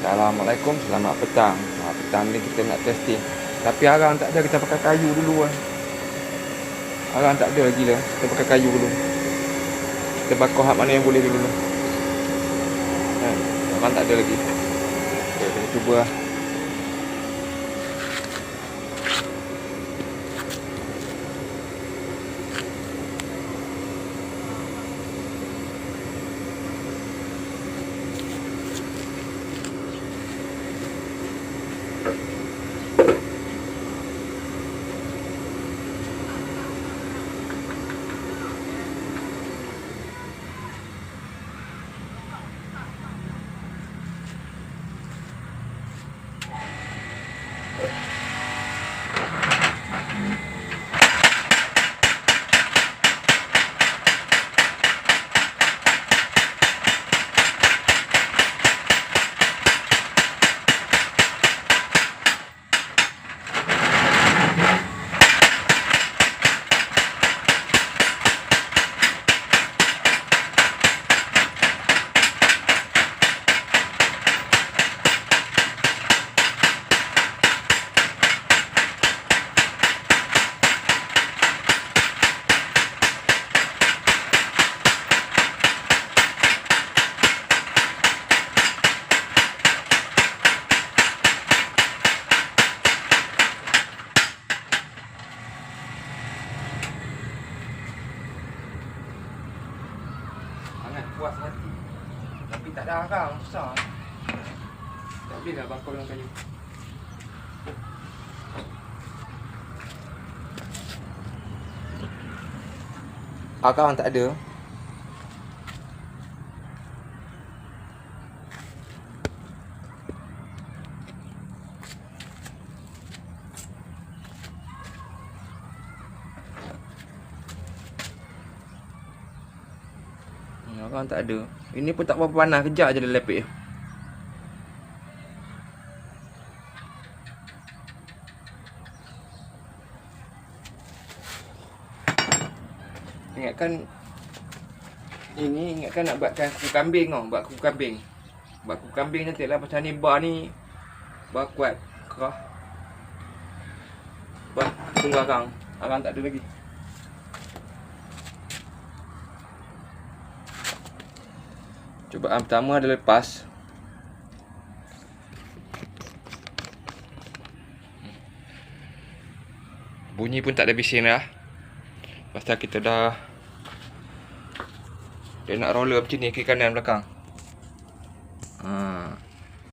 Assalamualaikum, selamat petang. Petang ni kita nak testing. Tapi arang tak ada, kita pakai kayu dulu kan. Arang tak ada lagi lah, kita pakai kayu dulu. Kita bakar hak mana yang boleh dulu. Arang tak ada lagi. Okay, kita cuba lah. Sangat puas hati. Tapi tak ada arang, susah. Tak boleh lah bakar dengan kayu. Arang tak ada. Arang tak ada. Ini pun tak berapa panas, kejap je dia lepek. Ingatkan nak buatkan kuku kambing tau. Buat kuku kambing. Buat kuku kambing nanti lah. Pasal ni bar ni bar kuat, kerah. Tunggu arang. Arang tak ada lagi. Cubaan pertama adalah lepas. Bunyi pun tak ada bising dah. Pasal kita dah nak roller macam ni, kiri kanan belakang.